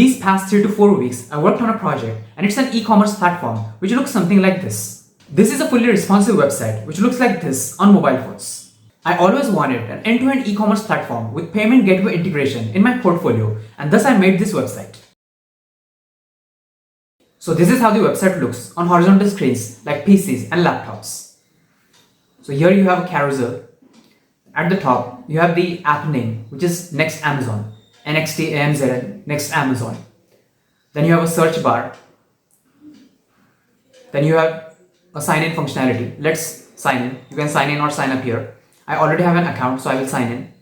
These past 3 to 4 weeks, I worked on a project and it's an e-commerce platform which looks something like this. This is a fully responsive website which looks like this on mobile phones. I always wanted an end-to-end e-commerce platform with payment gateway integration in my portfolio, and thus I made this website. So this is how the website looks on horizontal screens like PCs and laptops. So here you have a carousel. At the top, you have the app name, which is Next Amazon, NXTAMZN, Next Amazon. Then you have a search bar. Then you have a sign-in functionality. Let's sign in. You can sign in or sign up here. I already have an account, so I will sign in.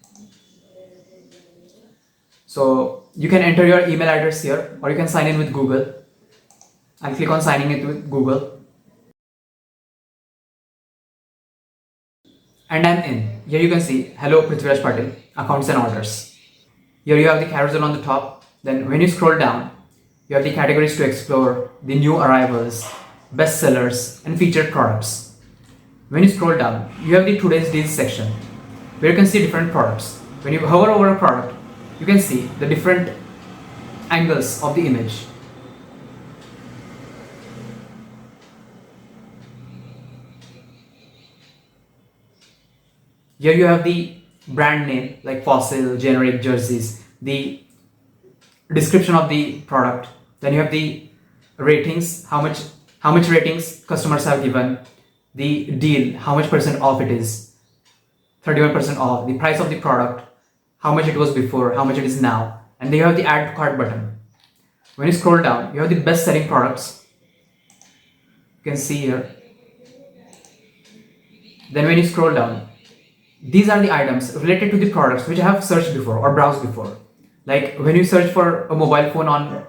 So you can enter your email address here, or you can sign in with Google. I'll click on signing in with Google. And I'm in. Here you can see, hello Prithviraj Patil, accounts and orders. Here you have the carousel on the top. Then when you scroll down, you have the categories to explore, the new arrivals, best sellers, and featured products. When you scroll down, you have the today's deals section, where you can see different products. When you hover over a product, you can see the different angles of the image. Here you have the brand name like Fossil, generic, jerseys, the description of the product. Then you have the ratings, how much ratings customers have given, the deal, how much % off it is, 31% off, the price of the product, how much it was before, how much it is now, and then you have the add to cart button. When you scroll down, you have the best selling products. You can see here. Then when you scroll down, these are the items related to the products which I have searched before or browsed before. Like when you search for a mobile phone on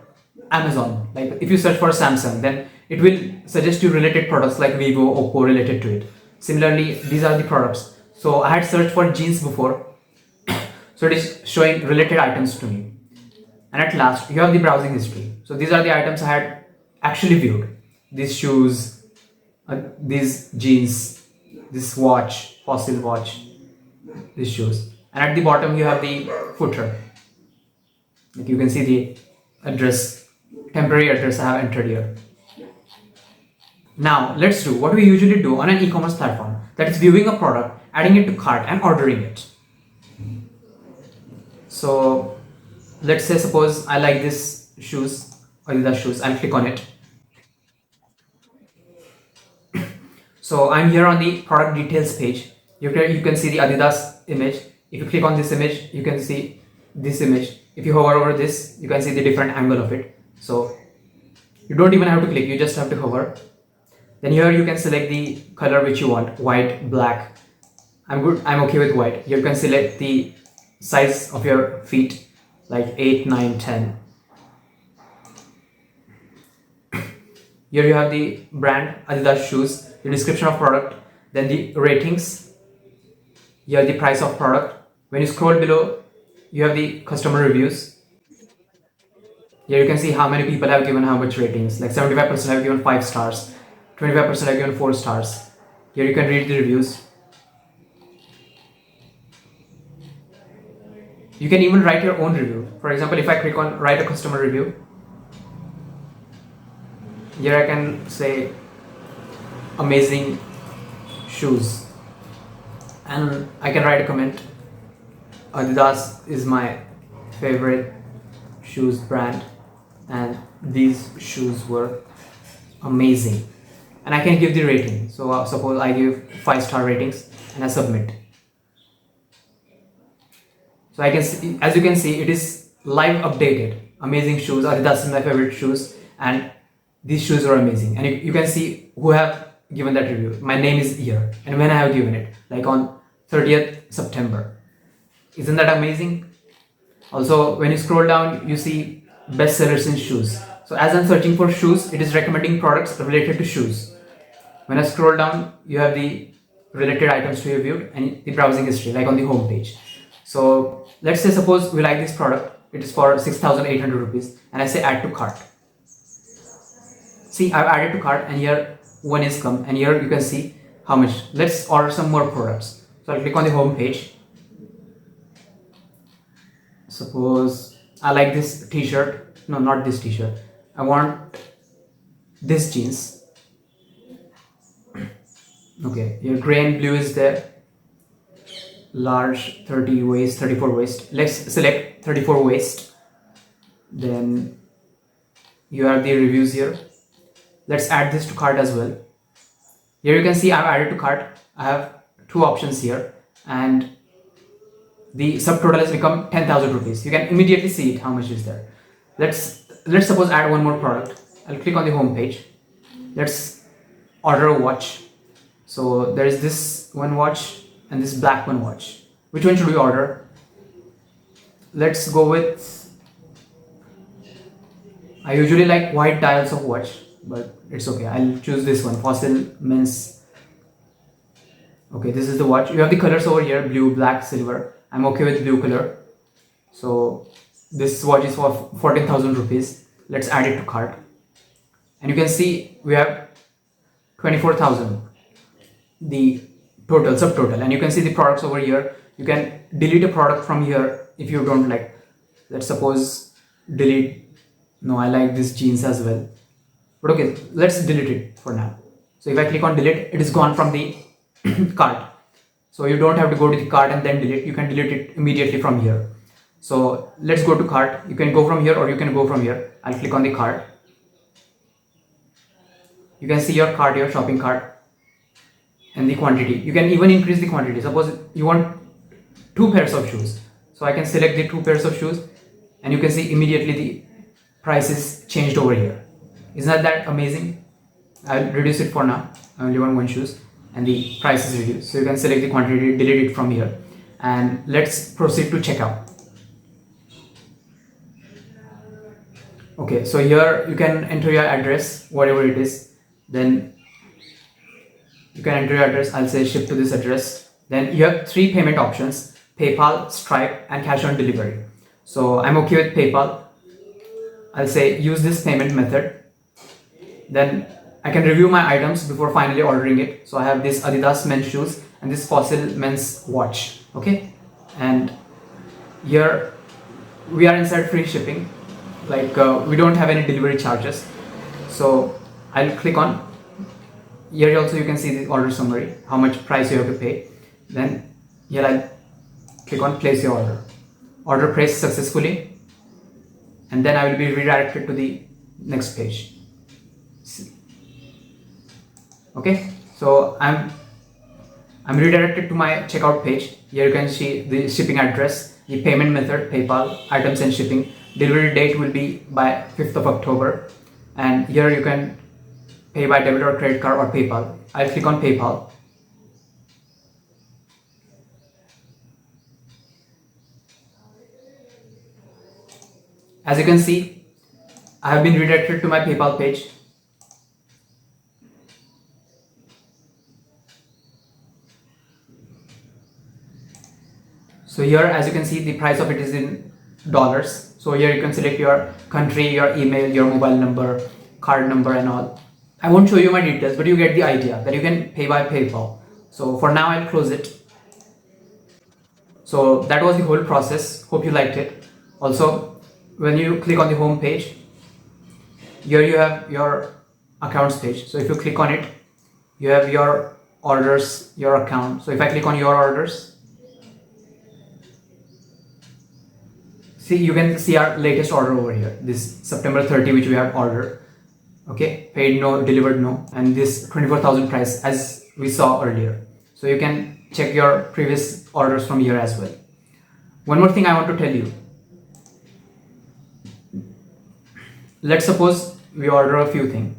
Amazon, like if you search for Samsung, then it will suggest you related products like Vivo, Oppo related to it. Similarly, these are the products. So I had searched for jeans before, so it is showing related items to me. And at last, you have the browsing history. So these are the items I had actually viewed. These shoes, these jeans, this watch, Fossil watch, these shoes. And at the bottom, you have the footer. Like you can see the address, temporary address I have entered here. Now, let's do what we usually do on an e-commerce platform. That is viewing a product, adding it to cart and ordering it. So let's say suppose I like this shoes, Adidas shoes, I'll click on it. So I'm here on the product details page. You can see the Adidas image. If you click on this image, you can see this image. If you hover over this, you can see the different angle of it. So you don't even have to click, you just have to hover. Then here you can select the color which you want, white, black. I'm okay with white. You can select the size of your feet, like 8, 9, 10. Here you have the brand, Adidas shoes, the description of product, then the ratings. Here the price of product. When you scroll below, you have the customer reviews. Here you can see how many people have given how much ratings, like 75% have given 5 stars, 25% have given 4 stars. Here you can read the reviews. You can even write your own review. For example, if I click on write a customer review, here I can say amazing shoes, and I can write a comment. Adidas is my favorite shoes brand and these shoes were amazing, and I can give the rating. So suppose I give 5-star ratings and I submit. So I can see, as you can see, it is live updated. Amazing shoes, Adidas is my favorite shoes and these shoes are amazing. And you can see who have given that review. My name is here and when I have given it, like on 30th September. Isn't that amazing? Also, when you scroll down, you see best sellers in shoes. So as I'm searching for shoes, it is recommending products related to shoes. When I scroll down, you have the related items to be viewed and the browsing history, like on the home page. So let's say suppose we like this product, it is for 6,800 rupees, and I say add to cart. See, I've added to cart and here one is come, and here you can see how much. Let's order some more products. So I'll click on the home page. Suppose I like this t-shirt, no, not this t-shirt, I want this jeans. Okay, your gray and blue is there, large 30 waist, 34 waist. Let's select 34 waist. Then you have the reviews here. Let's add this to cart as well. Here you can see I've added to cart. I have two options here, and the subtotal has become 10,000 rupees. You can immediately see it, how much is there. Let's suppose add one more product. I'll click on the home page. Let's order a watch. So there is this one watch and this black one watch. Which one should we order? Let's go with, I usually like white dials of watch, but it's okay. I'll choose this one, Fossil Men's. Okay, this is the watch. You have the colors over here, blue, black, silver. I'm okay with blue color. So this watch is for 14,000 rupees. Let's add it to cart. And you can see we have 24,000, the total, subtotal. And you can see the products over here. You can delete a product from here if you don't like. Let's suppose delete, no, I like this jeans as well. But okay, let's delete it for now. So if I click on delete, it is gone from the cart. So you don't have to go to the cart and then delete. You can delete it immediately from here. So let's go to cart. You can go from here or you can go from here. I'll click on the cart. You can see your cart, your shopping cart, and the quantity. You can even increase the quantity. Suppose you want 2 pairs of shoes. So I can select the 2 pairs of shoes, and you can see immediately the price is changed over here. Isn't that amazing? I'll reduce it for now. I only want 1 shoes, and the price is reduced. So you can select the quantity, delete it from here, and let's proceed to checkout. Okay, so here you can enter your address, whatever it is. Then you can enter your address. I'll say ship to this address. Then you have 3 payment options: PayPal, Stripe, and cash on delivery. So I'm okay with PayPal. I'll say use this payment method. Then I can review my items before finally ordering it. So I have this Adidas men's shoes and this Fossil men's watch. Okay, and here we are inside free shipping. Like we don't have any delivery charges. So I'll click on here. Also you can see the order summary, how much price you have to pay. Then here I'll click on place your order. Order placed successfully, and then I will be redirected to the next page. Okay, so I'm redirected to my checkout page. Here you can see the shipping address, the payment method, PayPal, items and shipping. Delivery date will be by 5th of October, and here you can pay by debit or credit card or PayPal. I'll click on PayPal. As you can see, I have been redirected to my PayPal page. So here, as you can see, the price of it is in dollars. So here you can select your country, your email, your mobile number, card number and all. I won't show you my details, but you get the idea that you can pay by PayPal. So for now, I'll close it. So that was the whole process. Hope you liked it. Also, when you click on the home page, here you have your accounts page. So if you click on it, you have your orders, your account. So if I click on your orders, see, you can see our latest order over here, this September 30, which we have ordered. Okay, paid no, delivered no, and this 24,000 price as we saw earlier. So you can check your previous orders from here as well. One more thing I want to tell you. Let's suppose we order a few things.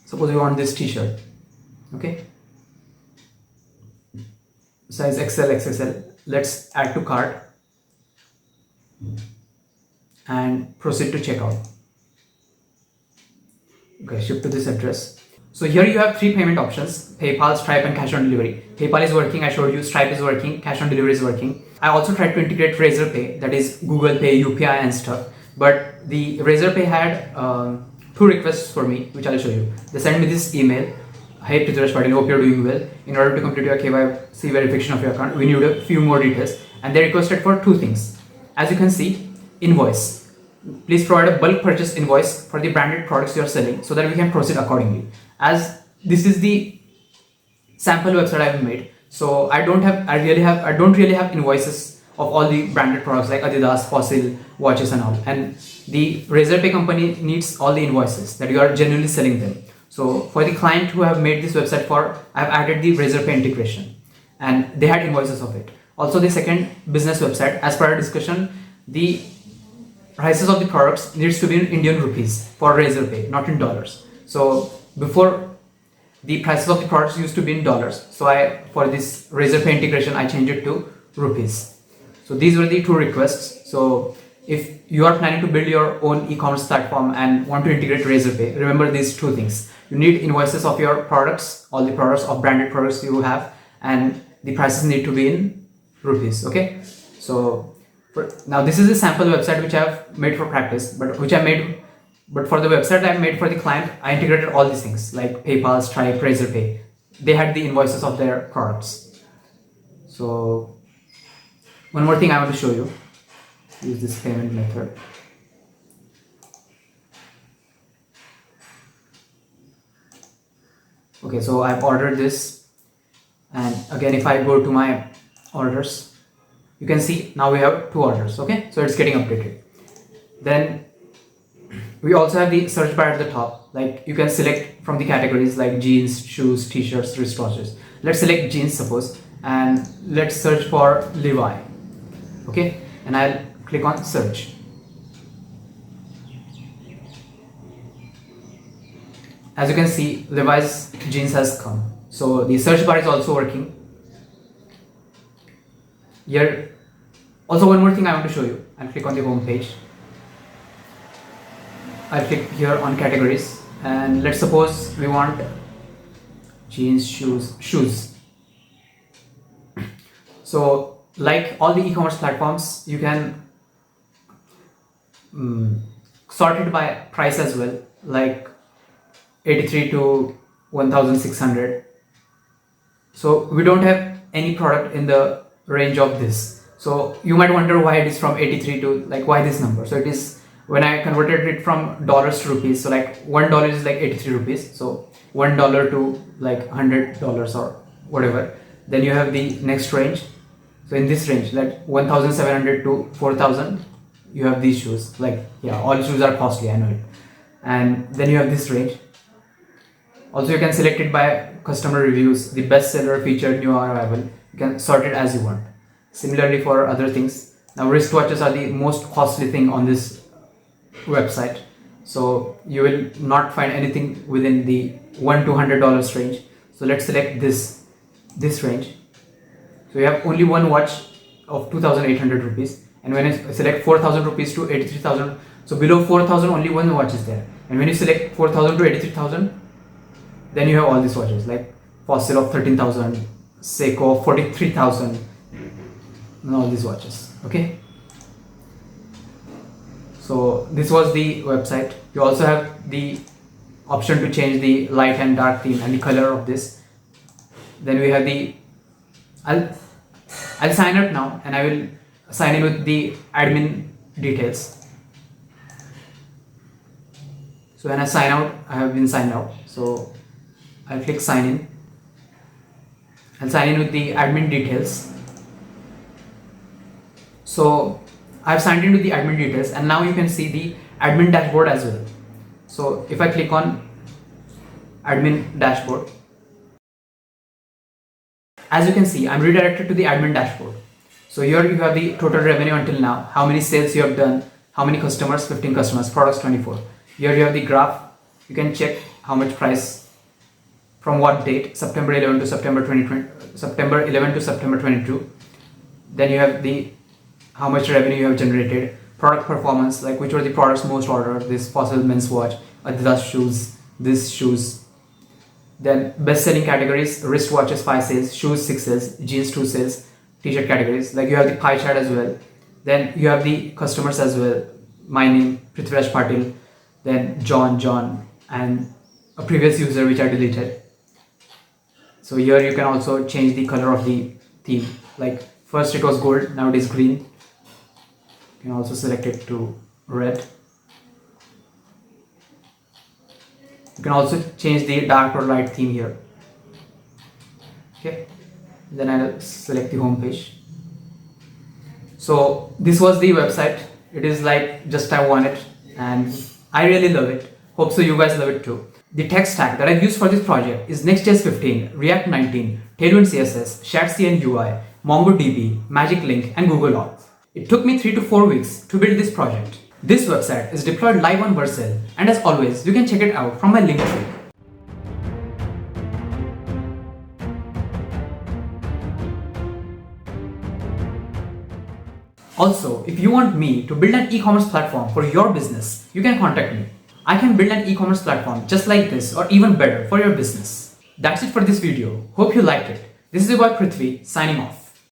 Suppose we want this t-shirt. Okay, size XL, XXL. Let's add to cart and proceed to checkout. Okay, ship to this address. So here you have 3 payment options: PayPal, Stripe, and cash on delivery. PayPal is working, I showed you. Stripe is working, cash on delivery is working. I also tried to integrate Razorpay, that is Google Pay, UPI and stuff. But the Razorpay had 2 requests for me, which I'll show you. They sent me this email: hey Prithviraj Patil, hope you're doing well. In order to complete your KYC verification of your account, we need a few more details. And they requested for 2 things. As you can see, invoice. please provide a bulk purchase invoice for the branded products you are selling so that we can proceed accordingly. As this is the sample website I've made, so I don't really have invoices of all the branded products like Adidas, Fossil, watches and all. And the Razorpay company needs all the invoices that you are genuinely selling them. So for the client who have made this website for, I've added the Razorpay integration and they had invoices of it. Also the second business website, as per our discussion, the prices of the products needs to be in Indian rupees for Razorpay, not in dollars. So before, the prices of the products used to be in dollars. So for this Razorpay integration, I changed it to rupees. So these were the two requests. So if you are planning to build your own e-commerce platform and want to integrate Razorpay, remember these two things. You need invoices of your products, all the products of branded products you have, and the prices need to be in rupees. Okay. So now this is a sample website which I have made for practice, but for the website I made for the client, I integrated all these things like PayPal, Stripe, Razorpay. They had the invoices of their products. So one more thing I want to show you. Use this payment method. Okay, so I've ordered this, and again if I go to my orders, you can see now we have 2 orders. Okay, so it's getting updated. Then we also have the search bar at the top. Like you can select from the categories like jeans, shoes, t-shirts, wristwatches. Let's select jeans suppose, and let's search for Levi. Okay, and I'll click on search. As you can see, Levi's jeans has come. So the search bar is also working. Here, also one more thing I want to show you. I'll click on the home page. I'll click here on categories, and let's suppose we want jeans, shoes. So like all the e-commerce platforms, you can sort it by price as well, like 83 to 1600. So we don't have any product in the range of this. So you might wonder why it is from 83 to like why this number. So it is when I converted it from dollars to rupees. So like $1 is like 83 rupees. So $1 to like $100 or whatever. Then you have the next range. So in this range, like 1700 to 4000, you have these shoes. Like yeah, all shoes are costly, I know it. And then you have this range. Also you can select it by customer reviews, the best seller, featured, new arrival. You can sort it as you want. Similarly for other things. Now wristwatches are the most costly thing on this website. So you will not find anything within the $1 to $100 range. So let's select this range. So you have only one watch of 2800 rupees. And when I select 4000 rupees to 83,000, so below 4000 only one watch is there. And when you select 4000 to 83,000, then you have all these watches like Fossil of 13,000, Seiko of 43,000, and all these watches. Okay. So this was the website. You also have the option to change the light and dark theme and the color of this. Then we have the I'll sign up now, and I will sign in with the admin details. So when I sign out, I have been signed out. So I'll click sign in. I'll sign in with the admin details. So I've signed in with the admin details, and now you can see the admin dashboard as well. So if I click on admin dashboard, as you can see, I'm redirected to the admin dashboard. So here you have the total revenue until now, how many sales you have done, how many customers, 15 customers, products 24. Here you have the graph. You can check how much price, from what date, September 11 to September 2020, September 11 to September 22. Then you have the how much revenue you have generated, product performance, like which were the products most ordered, this Fossil men's watch, Adidas shoes, this shoes. Then best selling categories, wristwatches 5 sales, shoes 6 sales, jeans 2 sales, t-shirt categories. Like you have the pie chart as well. Then you have the customers as well. My name, Prithviraj Patil, then John, and a previous user which I deleted. So here you can also change the color of the theme. Like first it was gold, now it is green. You can also select it to red. You can also change the dark or light theme here. Okay, then I'll select the home page. So this was the website. It is like just I want it, and I really love it. Hope so you guys love it too. The tech stack that I've used for this project is Next.js 15, React 19, Tailwind CSS, Shadcn UI, MongoDB, Magic Link, and Google Auth. It took me 3 to 4 weeks to build this project. This website is deployed live on Vercel, and as always, you can check it out from my link tree. Also, if you want me to build an e-commerce platform for your business, you can contact me. I can build an e-commerce platform just like this or even better for your business. That's it for this video. Hope you liked it. This is your boy Prithvi signing off.